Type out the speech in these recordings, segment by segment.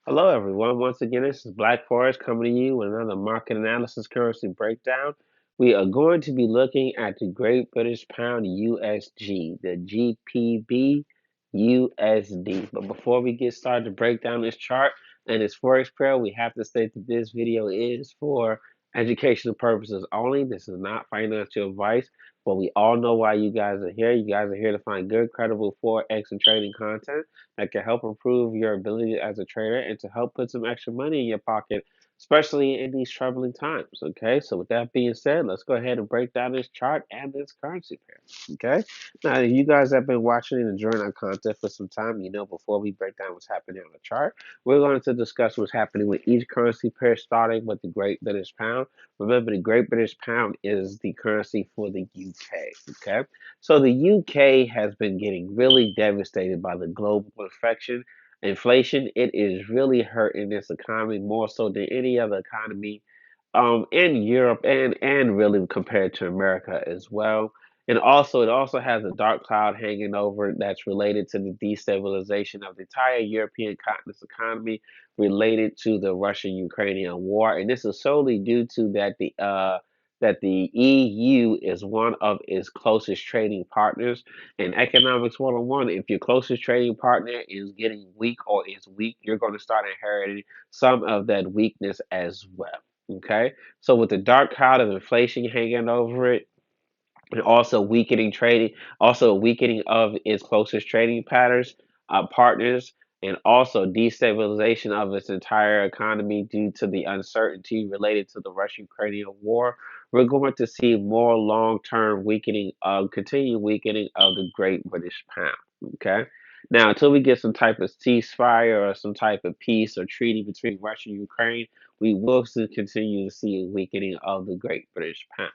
Hello, everyone. Once again, this is Black Forest coming to you with another market analysis currency breakdown. We are going to be looking at the Great British Pound USG, the GBPUSD. But before we get started to break down this chart and this Forex pair, we have to state that this video is for educational purposes only. This is not financial advice, but we all know why you guys are here. You guys are here to find good, credible Forex and trading content that can help improve your ability as a trader and to help put some extra money in your pocket, especially in these troubling times. Okay, so with that being said, let's go ahead and break down this chart and this currency pair. Okay, now if you guys have been watching and enjoying our content for some time, you know before we break down what's happening on the chart, we're going to discuss what's happening with each currency pair, starting with the Great British Pound. Remember, the Great British Pound is the currency for the UK. Okay, so the UK has been getting really devastated by the global inflation. It is really hurting this economy more so than any other economy in Europe and really compared to America as well. And also, it also has a dark cloud hanging over it that's related to the destabilization of the entire European continent's economy related to the Russian-Ukrainian war. And this is solely due to that the EU is one of its closest trading partners. In economics 101, if your closest trading partner is getting weak or is weak, you're going to start inheriting some of that weakness as well. Okay, so with the dark cloud of inflation hanging over it, and also weakening trading, also a weakening of its closest trading patterns, partners, and also destabilization of its entire economy due to the uncertainty related to the Russian-Ukrainian war, we're going to see more long-term weakening continued weakening of the Great British Pound. Okay. Now, until we get some type of ceasefire or some type of peace or treaty between Russia and Ukraine, we will still continue to see a weakening of the Great British Pound.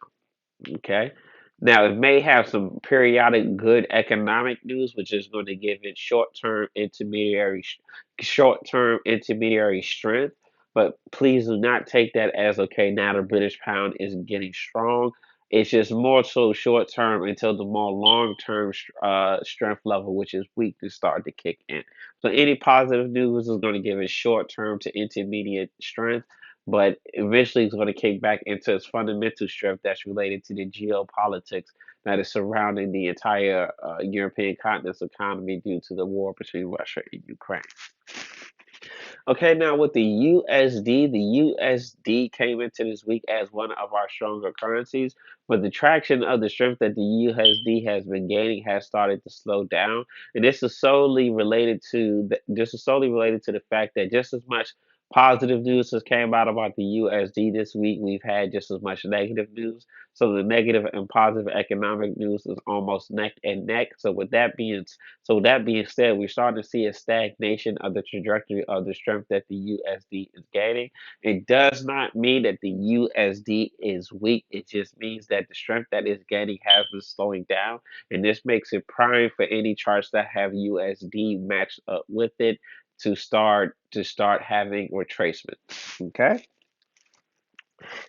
Okay. Now, it may have some periodic good economic news, which is going to give it short-term intermediary strength. But please do not take that as okay. Now the British pound is getting strong. It's just more so short term until the more long term strength level, which is weak, to start to kick in. So any positive news is going to give it short term to intermediate strength, but eventually it's going to kick back into its fundamental strength that's related to the geopolitics that is surrounding the entire European continent's economy due to the war between Russia and Ukraine. Okay, now with the USD came into this week as one of our stronger currencies, but the traction of the strength that the USD has been gaining has started to slow down, and this is solely related to the fact that just as much positive news has came out about the USD this week, we've had just as much negative news. So the negative and positive economic news is almost neck and neck. So with that being said, we're starting to see a stagnation of the trajectory of the strength that the USD is gaining. It does not mean that the USD is weak. It just means that the strength that it's gaining has been slowing down, and this makes it prime for any charts that have USD matched up with it to start having retracement. Okay.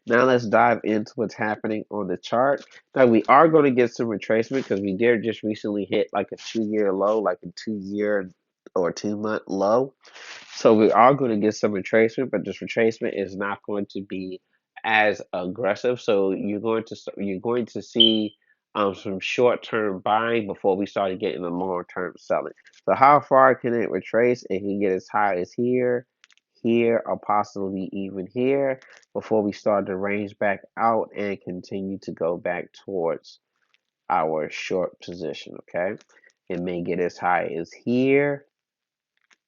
Now let's dive into what's happening on the chart. Now we are going to get some retracement because we did just recently hit like a 2 year low, like a 2 year or 2 month low. So we are going to get some retracement, but this retracement is not going to be as aggressive. So you're going to see some short term buying before we start getting the long term selling. So how far can it retrace? It can get as high as here, here, or possibly even here before we start to range back out and continue to go back towards our short position. Okay, it may get as high as here,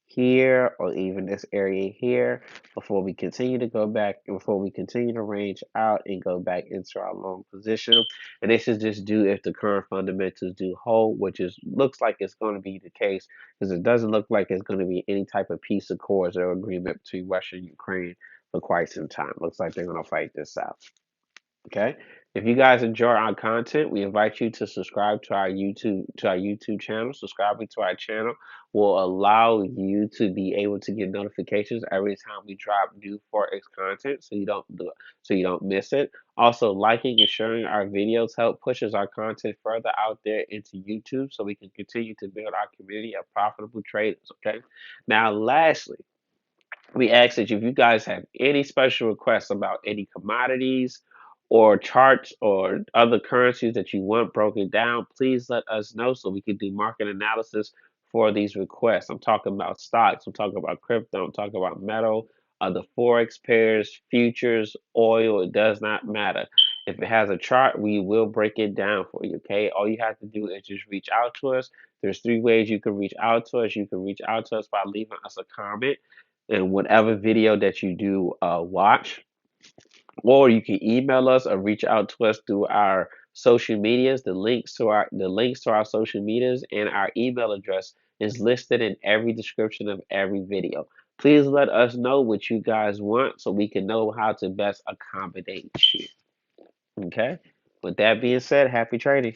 here, or even this area here before we continue to go back and before we continue to range out and go back into our long position. And this is just due if the current fundamentals do hold, which is looks like it's going to be the case because it doesn't look like it's going to be any type of peace accords or agreement between Russia and Ukraine for quite some time. Looks like they're going to fight this out. Okay. If you guys enjoy our content, we invite you to subscribe to our YouTube channel. Subscribing to our channel will allow you to be able to get notifications every time we drop new Forex content, so you don't miss it. Also, liking and sharing our videos help pushes our content further out there into YouTube, so we can continue to build our community of profitable traders. Okay. Now, lastly, We ask that if you guys have any special requests about any commodities or charts or other currencies that you want broken down, please let us know so we can do market analysis for these requests. I'm talking about stocks, I'm talking about crypto, I'm talking about metal, the Forex pairs, futures, oil, it does not matter. If it has a chart, we will break it down for you, okay? All you have to do is just reach out to us. There's three ways you can reach out to us. You can reach out to us by leaving us a comment in whatever video that you do watch, or you can email us or reach out to us through our social medias. The links to our social medias and our email address is listed in every description of every video. Please let us know what you guys want so we can know how to best accommodate you. Okay. With that being said, happy trading.